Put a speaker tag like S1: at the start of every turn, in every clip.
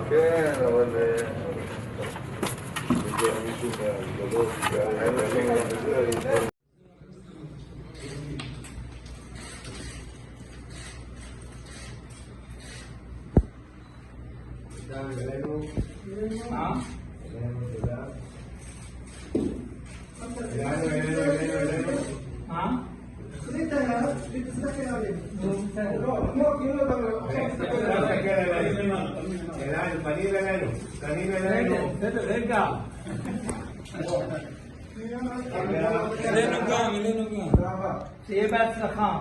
S1: כן, אבל מגיע מישהו מהגדולות,
S2: שיהיה בהצלחה.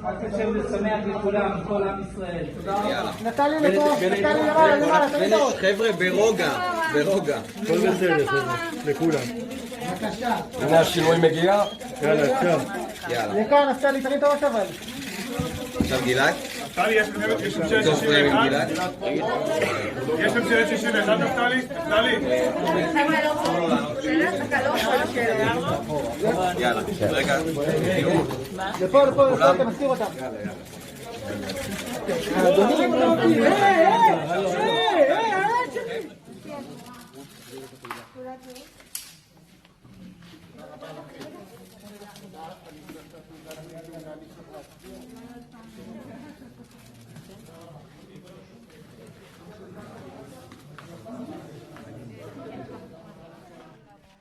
S2: רק תשב ושמח לכולם, כל עם ישראל. תודה רבה.
S3: נתן לי לפה, נתן לי למעלה, תמיד עוד.
S4: חבר'ה, ברוגע.
S5: כל בסדר, לכולם.
S2: בבקשה.
S4: הנה השינוי מגיע.
S5: יאללה, עכשיו.
S4: יאללה.
S3: יקר, נפתלי, תרים את הראש אבל.
S4: עכשיו גלעד?
S6: נפתלי, יש ממשלת 61? יש ממשלת 61, נפתלי?
S4: יאללה. רגע.
S3: לפה, אתה מזכיר אותם. אדוני,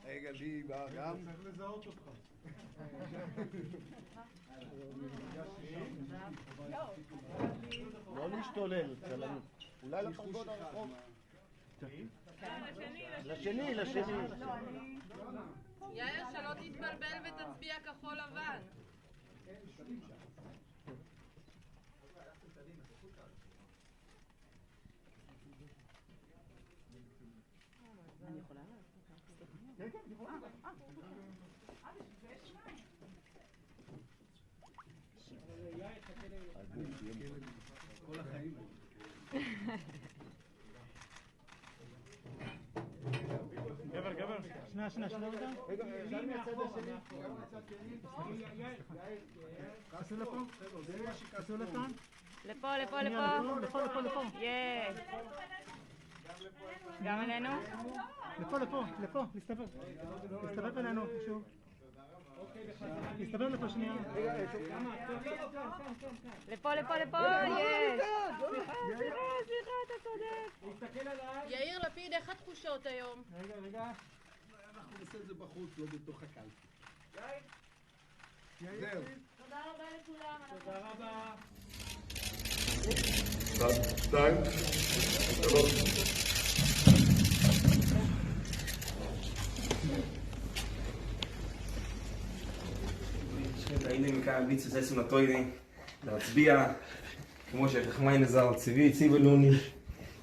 S1: רגע, לי בא גם.
S5: לא להשתולל, צלמים. אולי לפרגוד הרחוב. לשני.
S7: יאיר, שלא תתבלבל ותצביע כחול לבן.
S1: כל החיים.
S6: גבר.
S3: שנייה.
S1: רגע, אפשר מהצד השני?
S3: כנסו לפה. כנסו לכאן.
S7: לפה. יש. גם אלינו?
S3: לפה. להסתובב בינינו, שוב. להסתובב לפה שנייה.
S7: לפה, יש. סליחה, אתה צודק. יאיר לפיד, איך התחושות היום?
S3: רגע.
S1: אנחנו נעשה את זה בחוץ, לא בתוך הקלפי. זהו.
S7: תודה רבה לכולם.
S2: תודה רבה.
S1: 1, 2, 3.
S4: היינו מכאן ביצוס אסם לטוידי להצביע כמו שחמי נזר ציבי ולוני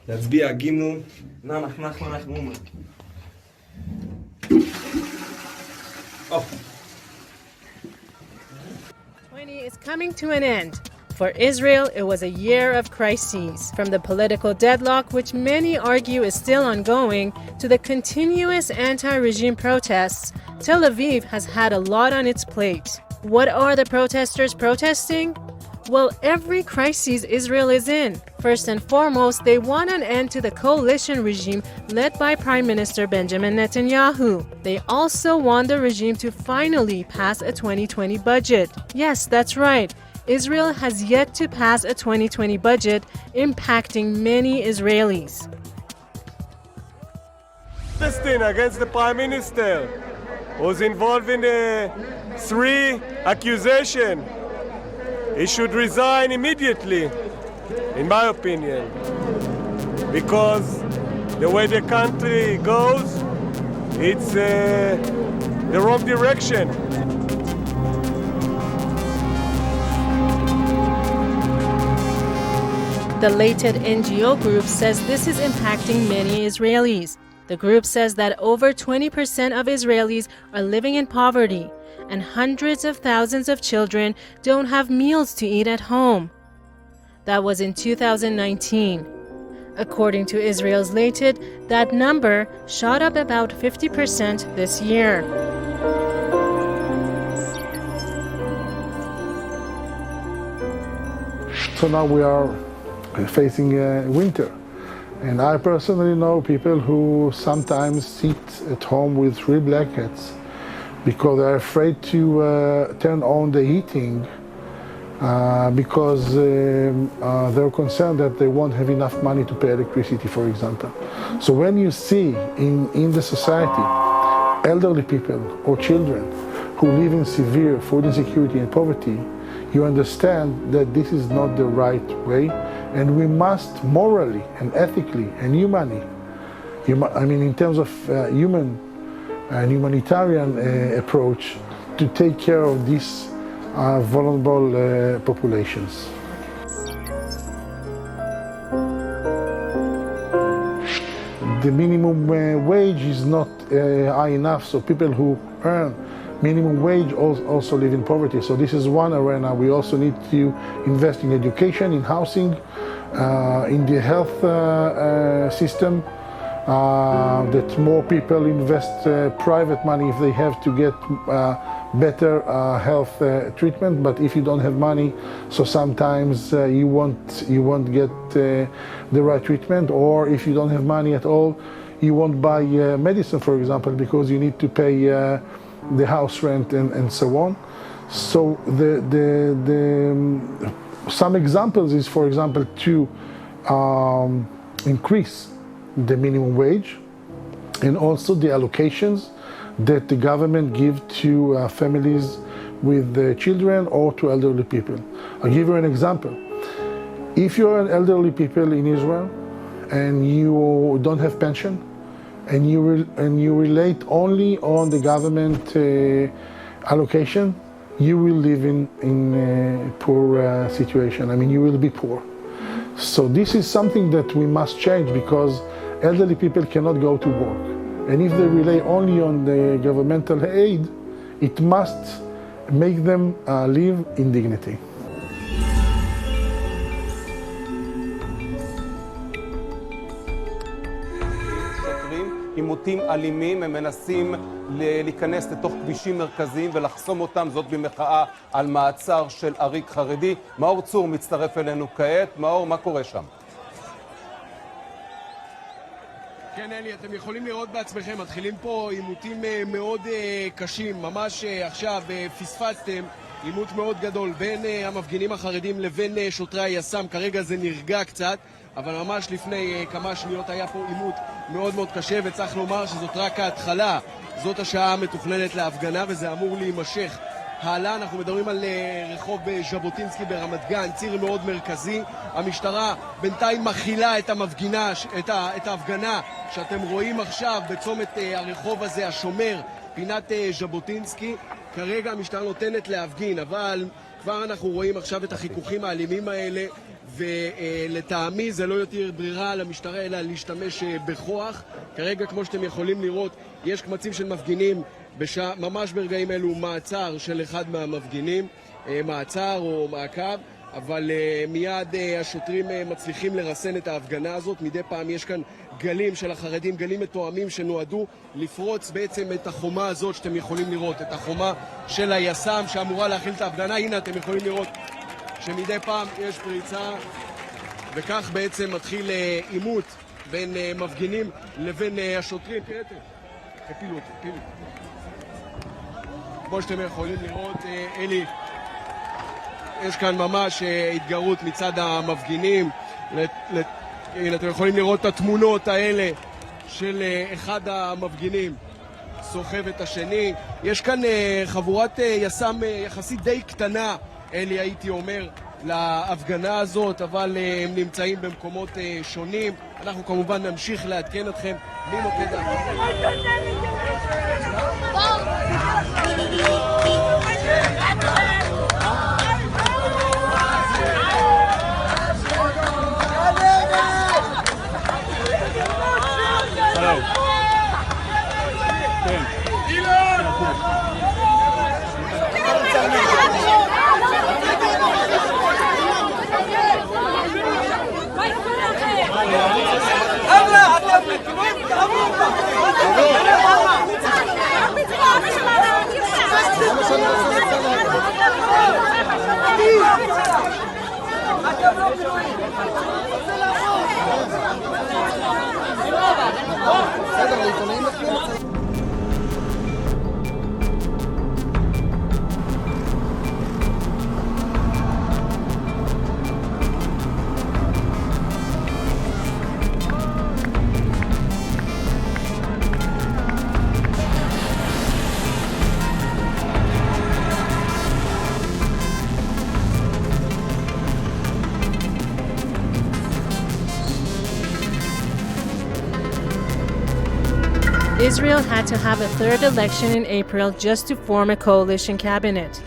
S4: להצביע גימנו אנחנו אומה
S7: is coming to an end. For Israel, it was a year of crises, from the political deadlock, which many argue is still ongoing, to the continuous anti-regime protests. Tel Aviv has had a lot on its plate. What are the protesters protesting? Well, every crisis Israel is in. First and foremost, they want an end to the coalition regime led by Prime Minister Benjamin Netanyahu. They also want the regime to finally pass a 2020 budget. Yes, that's right. Israel has yet to pass a 2020 budget, impacting many Israelis.
S6: Protesting against the Prime Minister was involved in 3 accusations. He should resign immediately, in my opinion, because the way the country goes, it's the wrong direction.
S7: The Lated NGO group says this is impacting many Israelis. The group says that over 20% of Israelis are living in poverty, and hundreds of thousands of children don't have meals to eat at home. That was in 2019. According to Israel's Lated, that number shot up about 50% this year.
S8: So now we are facing winter. And I personally know people who sometimes sit at home with 3 blankets because they're afraid to turn on the heating because they're concerned that they won't have enough money to pay electricity, for example. So when you see in the society elderly people or children who live in severe food insecurity and poverty, you understand that this is not the right way, and we must morally and ethically and humanly, in terms of human and humanitarian approach, to take care of these vulnerable populations. The minimum wage is not high enough, so people who earn minimum wage also live in poverty. So this is one arena. We also need to invest in education, in housing, in the health system, that more people invest private money if they have to get better health treatment. But if you don't have money, so sometimes you won't get the right treatment, or if you don't have money at all, you won't buy medicine, for example, because you need to pay the house rent and so on. So some examples is, for example, to increase the minimum wage and also the allocations that the government give to families with children or to elderly people. I'll give you an example. If you're an elderly people in Israel and you don't have pension, and you relate only on the government allocation, you will live in a poor situation. You will be poor. So this is something that we must change, because elderly people cannot go to work. And if they rely only on the governmental aid, it must make them live in dignity.
S9: עימותים אלימים, הם מנסים להיכנס לתוך כבישים מרכזיים ולחסום אותם, זאת במחאה על מעצר של עריק חרדי. מאור צור מצטרף אלינו כעת. מאור, מה קורה שם?
S6: כן, אלי, אתם יכולים לראות בעצמכם, מתחילים פה עימותים מאוד קשים, ממש עכשיו פספסתם עימות מאוד גדול בין המפגינים החרדים לבין שוטרי היס"מ. כרגע זה נרגע קצת, אבל ממש לפני כמה שניות היה פה עימות מאוד מאוד קשה, וצריך לומר שזאת רק ההתחלה. זאת השעה המתוכננת להפגנה, וזה אמור להימשך הלאה. אנחנו מדברים על רחוב ז'בוטינסקי ברמת גן, ציר מאוד מרכזי. המשטרה בינתיים מכילה את ההפגנה שאתם רואים עכשיו בצומת הרחוב הזה, השומר, פינת ז'בוטינסקי. כרגע המשטרה נותנת להפגין, אבל כבר אנחנו רואים עכשיו את החיכוכים האלימים האלה, ולטעמי זה לא יותר ברירה למשטרה אלא להשתמש בכוח. כרגע, כמו שאתם יכולים לראות, יש קמצים של מפגינים, ממש ברגעים אלו מעצר של אחד מהמפגינים, מעצר או מעקב, אבל מיד השוטרים מצליחים לרסן את ההפגנה הזאת. מדי פעם יש כאן גלים של החרדים, גלים מתואמים שנועדו לפרוץ בעצם את החומה הזאת שאתם יכולים לראות, את החומה של היס"מ שאמורה להכיל את ההפגנה. הנה אתם יכולים לראות שמדי פעם יש פריצה, וכך בעצם מתחיל עימות בין מפגינים לבין השוטרים. הפילו אותי. כמו שאתם יכולים לראות, אלי, יש כאן ממש התגרות מצד המפגינים. הנה אתם יכולים לראות את התמונות האלה של אחד המפגינים סוחב את השני. יש כאן חבורת יס"מ יחסית די קטנה, אלי, הייתי אומר, להפגנה הזאת, אבל הם נמצאים במקומות שונים. אנחנו כמובן נמשיך לעדכן אתכם ממוקד ההפגנה.
S7: Israel had to have a third election in April just to form a coalition cabinet.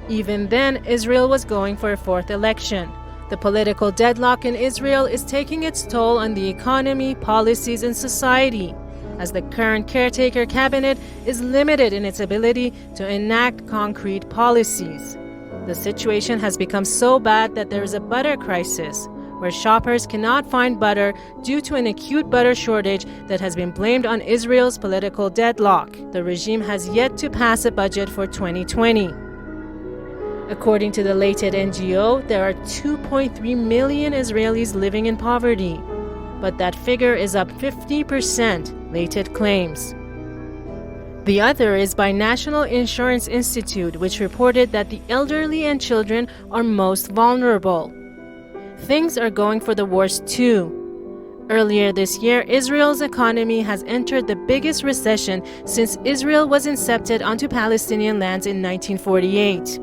S7: Even then, Israel was going for a fourth election. The political deadlock in Israel is taking its toll on the economy, policies, and society, as the current caretaker cabinet is limited in its ability to enact concrete policies. The situation has become so bad that there is a butter crisis, where shoppers cannot find butter due to an acute butter shortage that has been blamed on Israel's political deadlock. The regime has yet to pass a budget for 2020. According to the Lated NGO, there are 2.3 million Israelis living in poverty, but that figure is up 50%, Lated claims. The other is by National Insurance Institute, which reported that the elderly and children are most vulnerable. Things are going for the worst too. Earlier this year, Israel's economy has entered the biggest recession since Israel was incepted onto Palestinian lands in 1948.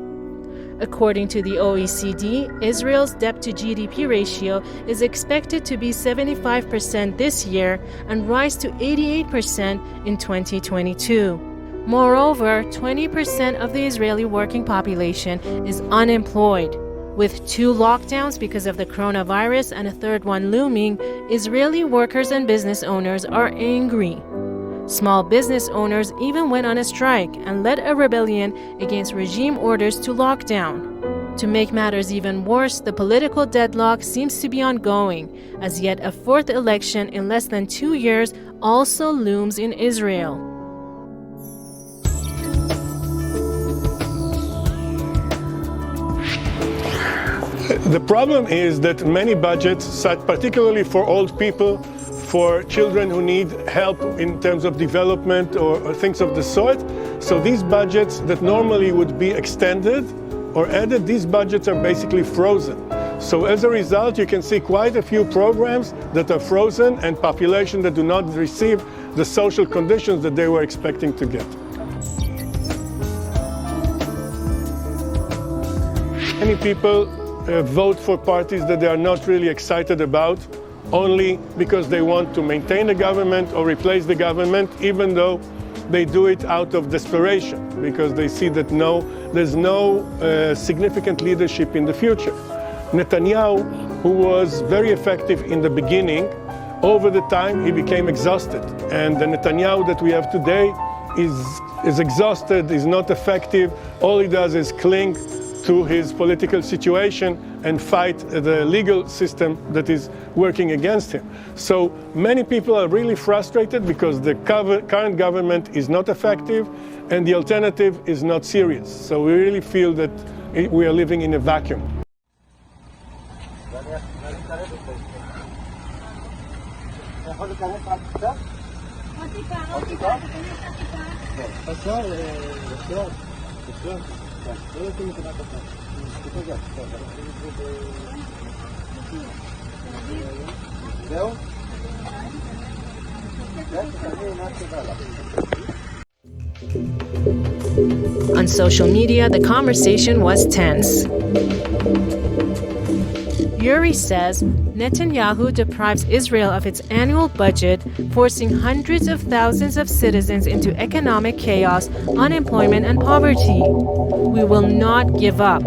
S7: According to the OECD, Israel's debt-to-GDP ratio is expected to be 75% this year and rise to 88% in 2022. Moreover, 20% of the Israeli working population is unemployed. With 2 lockdowns because of the coronavirus and a third one looming, Israeli workers and business owners are angry. Small business owners even went on a strike and led a rebellion against regime orders to lock down. To make matters even worse, the political deadlock seems to be ongoing, as yet a fourth election in less than 2 years also looms in Israel.
S10: The problem is that many budgets, particularly for old people, for children who need help in terms of development or things of the sort, so these budgets that normally would be extended or added, these budgets are basically frozen. So as a result, you can see quite a few programs that are frozen and population that do not receive the social conditions that they were expecting to get. Many people vote for parties that they are not really excited about, only because they want to maintain the government or replace the government, even though they do it out of desperation, because they see that there's no significant leadership in the future. Netanyahu, who was very effective in the beginning, over the time he became exhausted. And the Netanyahu that we have today is exhausted, is not effective. All he does is cling to his political situation and fight the legal system that is working against him. So many people are really frustrated because the current government is not effective and the alternative is not serious. So we really feel that we are living in a vacuum.
S7: On social media, the conversation was tense. Yuri says Netanyahu deprives Israel of its annual budget, forcing hundreds of thousands of citizens into economic chaos, unemployment, and poverty. We will not give up.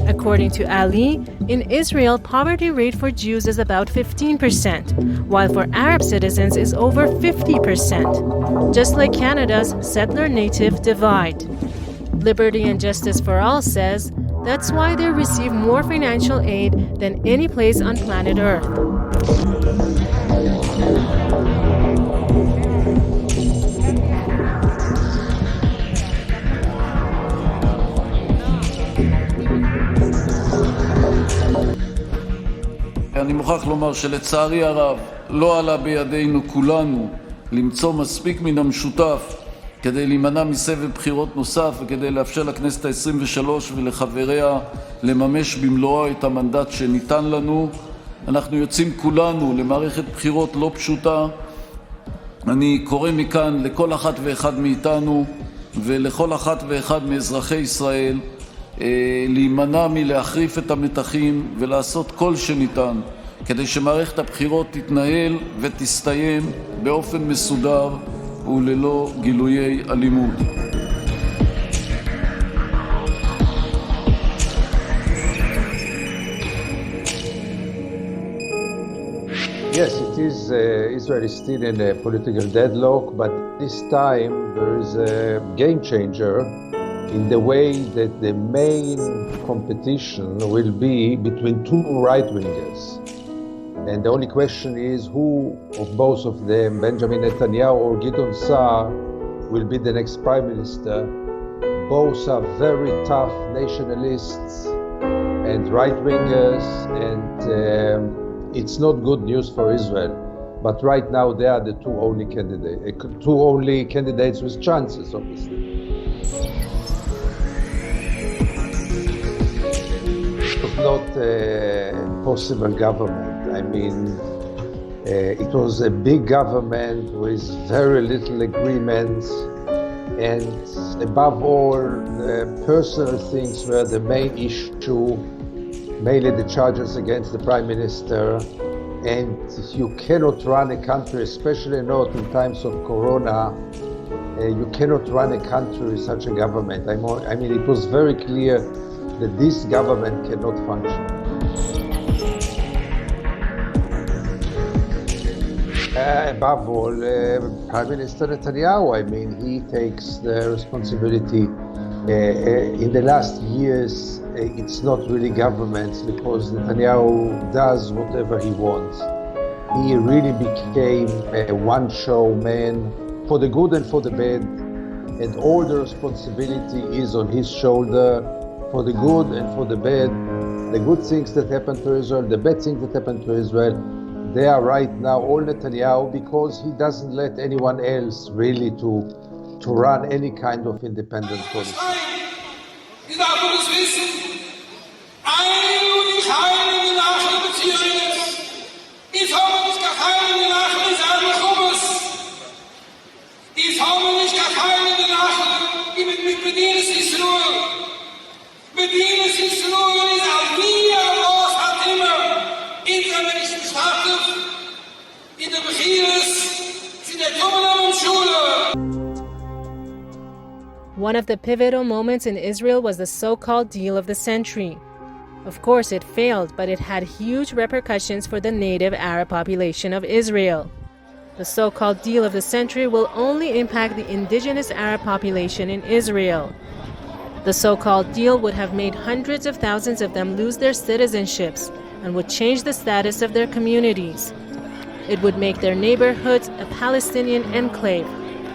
S7: According to Ali, in Israel, poverty rate for Jews is about 15%, while for Arab citizens is over 50%, just like Canada's settler-native divide. Liberty and Justice for All says that's why they receive more financial aid than any place on planet Earth.
S11: אני מוכרח לומר שלצערי הרב לא עלה בידינו כולנו למצוא מספיק מן המשותף כדי להימנע מסבב בחירות נוסף וכדי לאפשר לכנסת ה-23 ולחבריה לממש במלואו את המנדט שניתן לנו. אנחנו יוצאים כולנו למערכת בחירות לא פשוטה. אני קורא מכאן לכל אחת ואחד מאיתנו ולכל אחת ואחד מאזרחי ישראל להימנע מלהחריף את המתחים ולעשות כל שניתן כדי שמערכת הבחירות תתנהל ותסתיים באופן מסודר וללא גילויי אלימות.
S12: Yes, it is. Israel is still in a political deadlock, but this time there is a game changer in the way that the main competition will be between two right-wingers. And the only question is who of both of them, Benjamin Netanyahu or Gideon Sa'ar, will be the next prime minister. Both are very tough nationalists and right-wingers, and it's not good news for Israel. But right now they are the two only candidates with chances, obviously. It was not a possible government. I mean, it was a big government with very little agreements, and above all, the personal things were the main issue, mainly the charges against the Prime Minister. And you cannot run a country, especially not in times of Corona, you cannot run a country with such a government. I mean, it was very clear that this government cannot function. Above all, Prime Minister Netanyahu, I mean, he takes the responsibility. In the last years, it's not really governments because Netanyahu does whatever he wants. He really became a one-show man for the good and for the bad, and all the responsibility is on his shoulder for the good and for the bad. The good things that happen to Israel, the bad things that happen to Israel, they are right now all Netanyahu because he doesn't let anyone else really to run any kind of independent policy.
S7: One of the pivotal moments in Israel was the so-called deal of the century. Of course, it failed, but it had huge repercussions for the native Arab population of Israel. The so-called deal of the century will only impact the indigenous Arab population in Israel. The so-called deal would have made hundreds of thousands of them lose their citizenships and would change the status of their communities. It would make their neighborhoods a Palestinian enclave,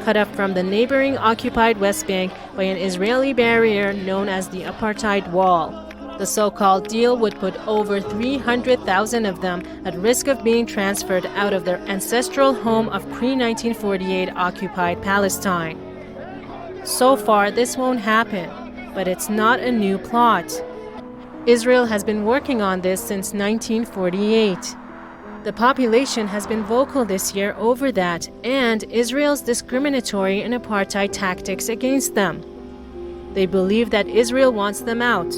S7: cut off from the neighboring occupied West Bank by an Israeli barrier known as the Apartheid Wall. The so-called deal would put over 300,000 of them at risk of being transferred out of their ancestral home of pre-1948 occupied Palestine. So far, this won't happen, but it's not a new plot. Israel has been working on this since 1948. The population has been vocal this year over that and Israel's discriminatory and apartheid tactics against them. They believe that Israel wants them out.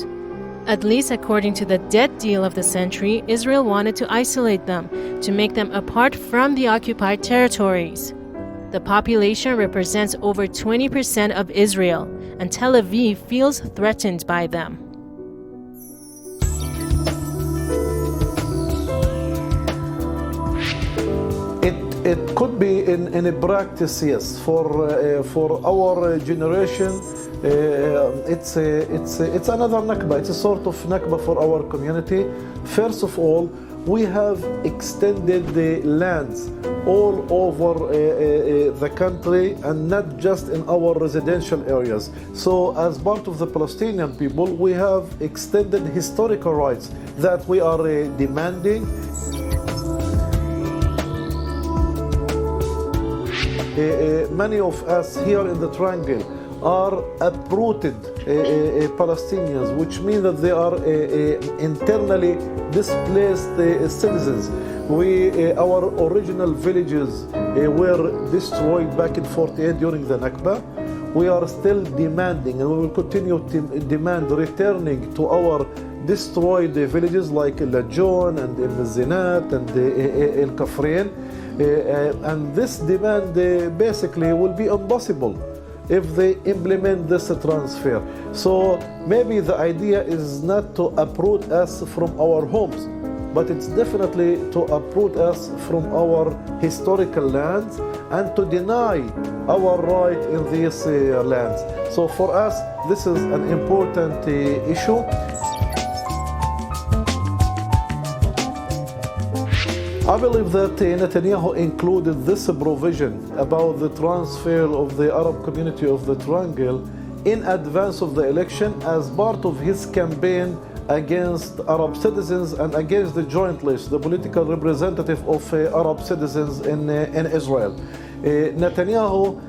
S7: At least according to the debt deal of the century, Israel wanted to isolate them, to make them apart from the occupied territories. The population represents over 20% of Israel, and Tel Aviv feels threatened by them.
S13: It could be in a practice, yes. For our generation, it's another Nakba. It's a sort of Nakba for our community. First of all, we have extended the lands all over the country and not just in our residential areas. So as part of the Palestinian people, we have extended historical rights that we are demanding. Many of us here in the Triangle are uprooted Palestinians, which means that they are internally displaced citizens. Our original villages were destroyed back in 48 during the Nakba. We are still demanding, and we will continue to demand returning to our destroyed villages like Lajon and Zinat and El Kafrin. And this demand basically will be impossible if they implement this transfer. So maybe the idea is not to uproot us from our homes, but it's definitely to uproot us from our historical lands and to deny our right in these lands. So for us, this is an important issue. I believe that Netanyahu included this provision about the transfer of the Arab community of the Triangle in advance of the election as part of his campaign against Arab citizens and against the Joint List, the political representative of Arab citizens in Israel. Netanyahu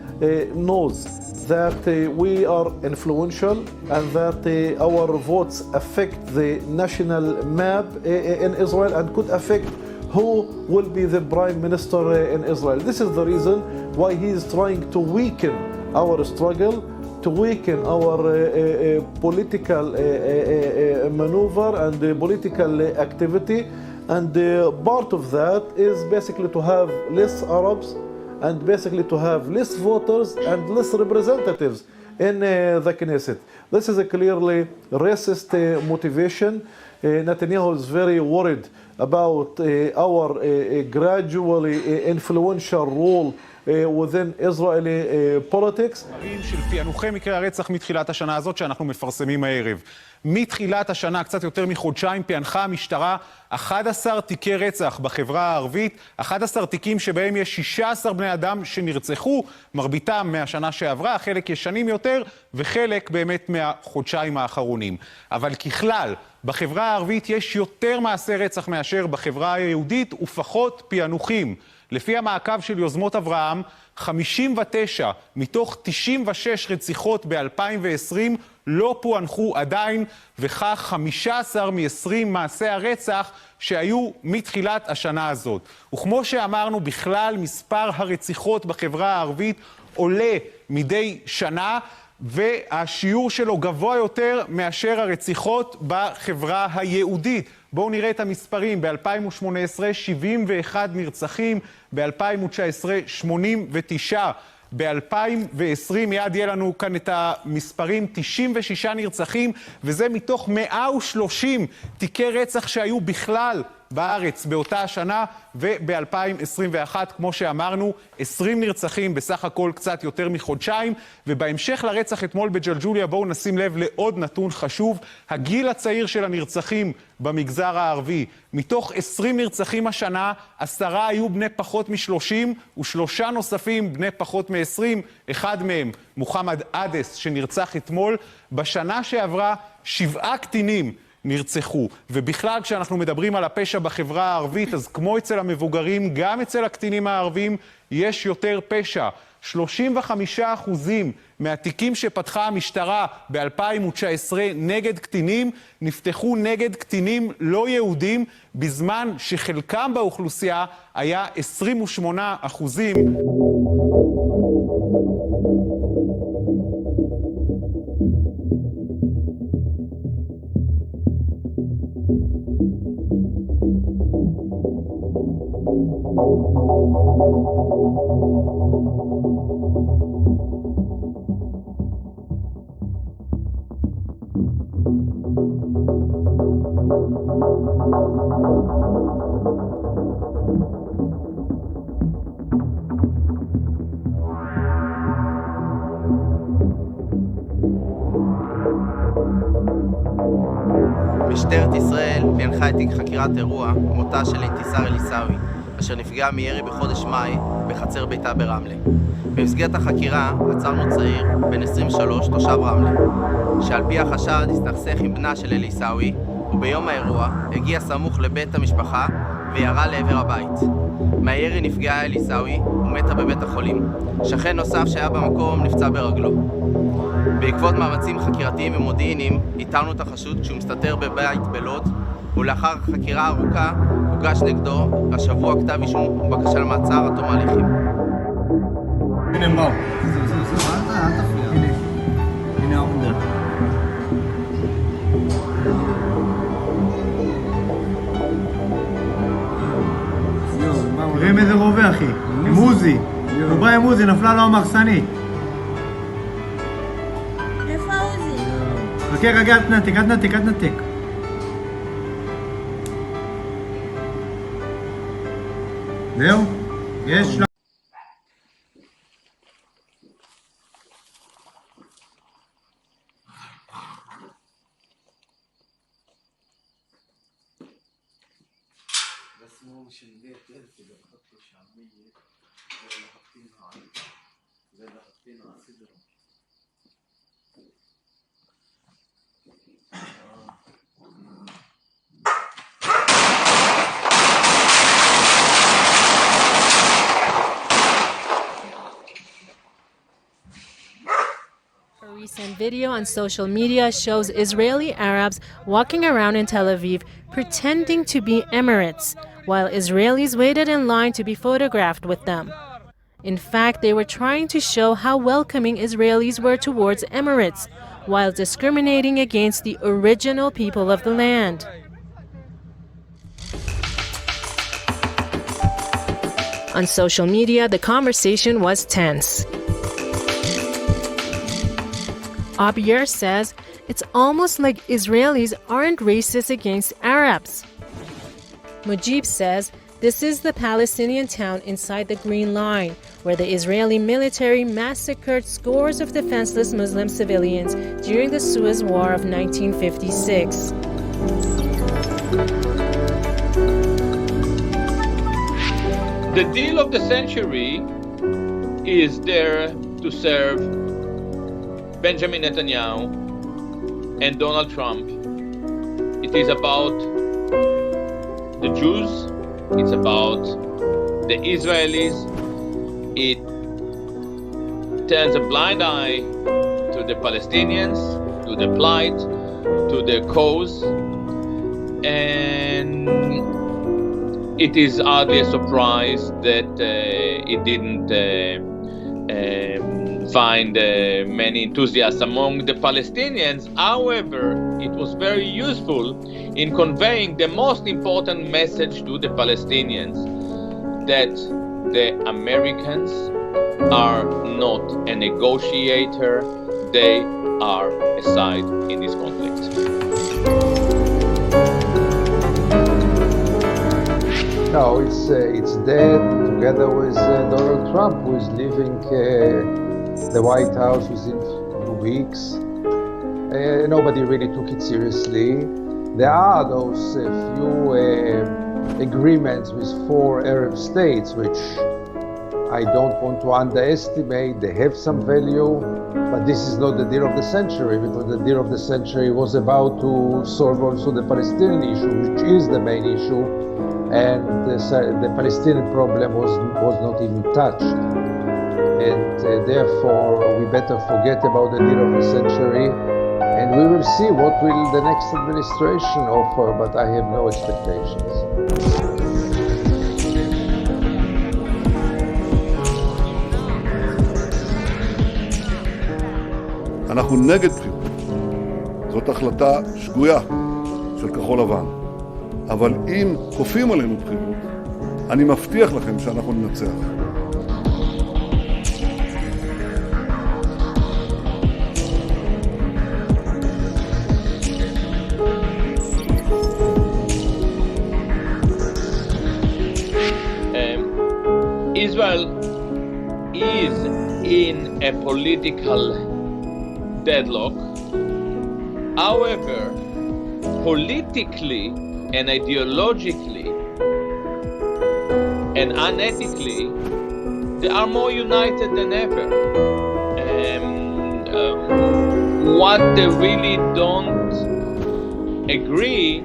S13: knows that we are influential and that our votes affect the national map in Israel and could affect who will be the prime minister in Israel. This is the reason why he is trying to weaken our struggle, to weaken our political maneuver and political activity. And part of that is basically to have less Arabs and basically to have less voters and less representatives in the Knesset. This is a clearly racist motivation. Netanyahu is very worried about our gradually influential role within Israeli politics.
S9: של פענוחי מקרי הרצח מתחילת השנה הזאת שאנחנו מפרסמים הערב. מתחילת השנה, קצת יותר מחודשיים, פענחה המשטרה 11 תיקי רצח בחברה הערבית, 11 תיקים שבהם יש 16 בני אדם שנרצחו, מרביתם מהשנה שעברה, חלק ישנים יותר וחלק באמת מהחודשיים האחרונים. אבל ככלל, בחברה הערבית יש יותר מעשי רצח מאשר בחברה היהודית ופחות פענוחים. לפי המעקב של יוזמות אברהם, 59 מתוך 96 רציחות ב-2020 לא פוענחו עדיין, וכך 15 מ-20 מעשי הרצח שהיו מתחילת השנה הזאת. וכמו שאמרנו, בכלל מספר הרציחות בחברה הערבית עולה מדי שנה, והשיעור שלו גבוה יותר מאשר הרציחות בחברה היהודית. בואו נראה את המספרים. ב-2018 71 נרצחים, ב-2019 89, ב-2020 מיד יהיה לנו כאן את המספרים, 96 נרצחים, וזה מתוך 130 תיקי רצח שהיו בכלל בארץ באותה השנה, וב-2021, כמו שאמרנו, 20 נרצחים בסך הכל קצת יותר מחודשיים. ובהמשך לרצח אתמול בג'לג'וליה, בואו נשים לב לעוד נתון חשוב, הגיל הצעיר של הנרצחים במגזר הערבי. מתוך 20 נרצחים השנה, 10 היו בני פחות מ-30, ו3 נוספים בני פחות מ-20, אחד מהם מוחמד אדס שנרצח אתמול. בשנה שעברה 7 קטינים נרצחו. ובכלל, כשאנחנו מדברים על הפשע בחברה הערבית, אז כמו אצל המבוגרים, גם אצל הקטינים הערבים יש יותר פשע. 35% מהתיקים שפתחה המשטרה ב-2019 נגד קטינים, נפתחו נגד קטינים לא יהודים, בזמן שחלקם באוכלוסייה היה 28%.
S14: משטרת ישראל פענחה את תיק חקירת אירוע מותה של אינתיסאר אל-עיסאווי. אשר נפגעה מירי בחודש מאי בחצר ביתה ברמלה. במסגרת החקירה עצרנו צעיר בן 23, תושב רמלה, שעל פי החשד הסתכסך עם בנה של אליסאווי, וביום האירוע הגיע סמוך לבית המשפחה וירה לעבר הבית. מהירי נפגעה אליסאווי ומתה בבית החולים. שכן נוסף שהיה במקום נפצע ברגלו. בעקבות מאמצים חקירתיים ומודיעיניים איתרנו את החשוד כשהוא מסתתר בבית בלוד, ולאחר חקירה ארוכה הוגש נגדו השבוע כתב אישום ובקשה למעצר עד תום ההליכים.
S1: הנה הם באו. אל תפריע. הנה העובדה.
S3: תראה עם איזה רובה אחי, עם עוזי. הוא בא עם עוזי, נפלה לו המחסנית.
S15: איפה עוזי?
S3: חכה, אל תנתק. זהו? יש לה...
S7: A recent video on social media shows Israeli Arabs walking around in Tel Aviv pretending to be Emirates, while Israelis waited in line to be photographed with them. In fact, they were trying to show how welcoming Israelis were towards Emirates, while discriminating against the original people of the land. On social media, the conversation was tense. Abir says it's almost like Israelis aren't racist against Arabs. Mujib says this is the Palestinian town inside the Green Line, where the Israeli military massacred scores of defenseless Muslim civilians during the Suez War of 1956.
S16: The deal of the century is there to serve Benjamin Netanyahu and Donald Trump. It is about the Jews, it's about the Israelis. It turns a blind eye to the Palestinians, to the plight, to the cause, and it is hardly a surprise that it didn't find many enthusiasts among the Palestinians. However, it was very useful in conveying the most important message to the Palestinians, that the Americans are not a negotiator, they are a side in this conflict.
S12: No, it's dead together with Donald Trump, who is leaving the White House within 2 weeks. Nobody really took it seriously. There are those few agreements with 4 Arab states, which I don't want to underestimate. They have some value, but this is not the deal of the century, because the deal of the century was about to solve also the Palestinian issue, which is the main issue, and the Palestinian problem was not even touched. And therefore, we better forget about the deal of the century, and we will see what will the next administration offer, but I have no expectations.
S17: אנחנו נגד בחירות. זאת החלטה שגויה של כחול לבן. אבל אם כופים עלינו בחירות, אני מבטיח לכם שאנחנו ננצח.
S16: Israel is in a political deadlock. However, politically and ideologically, and unethically, they are more united than ever. What they really don't agree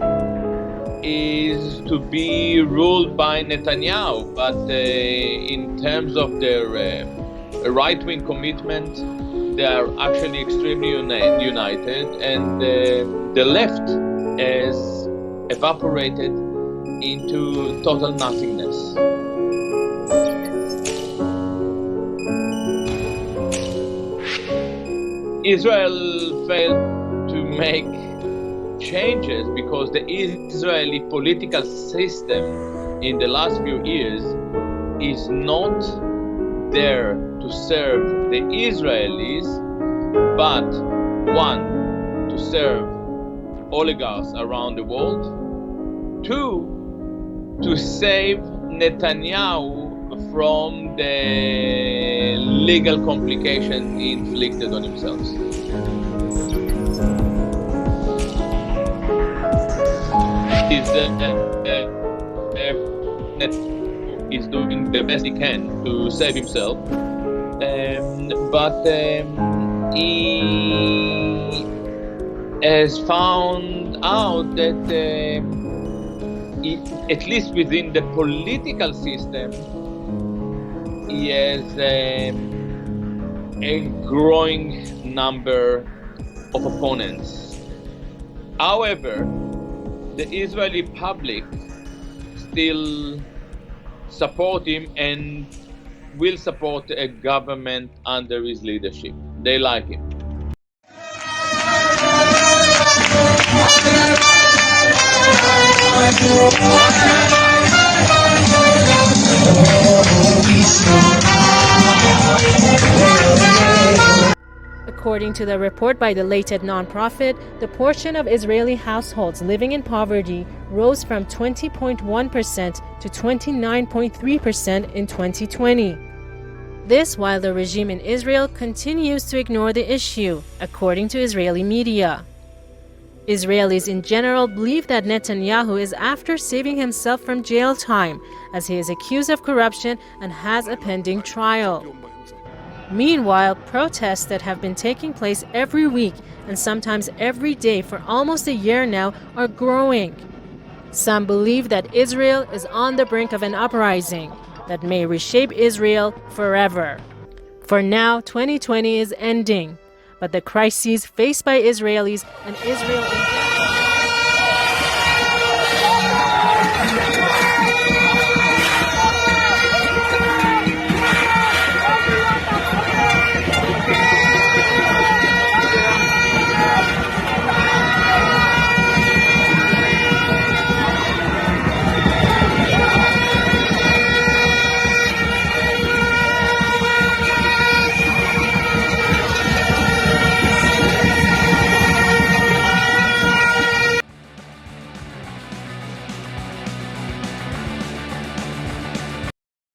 S16: is to be ruled by Netanyahu, but in terms of their right-wing commitment, they are actually extremely united, and the left has evaporated into total nothingness. Israel failed to make changes because the Israeli political system in the last few years is not there to serve the Israelis, but one, to serve oligarchs around the world, two, to save Netanyahu from the legal complications inflicted on themselves. Is doing the best he can to save himself, but he has found out that at least within the political system, he has a growing number of opponents. However, the Israeli public still support him and will support a government under his leadership. They like him.
S7: According to the report by the related nonprofit, the portion of Israeli households living in poverty rose from 20.1% to 29.3% in 2020. This while the regime in Israel continues to ignore the issue, according to Israeli media. Israelis in general believe that Netanyahu is after saving himself from jail time, as he is accused of corruption and has a pending trial. Meanwhile, protests that have been taking place every week and sometimes every day for almost a year now are growing. Some believe that Israel is on the brink of an uprising that may reshape Israel forever. For now, 2020 is ending, but the crises faced by Israelis and Israel in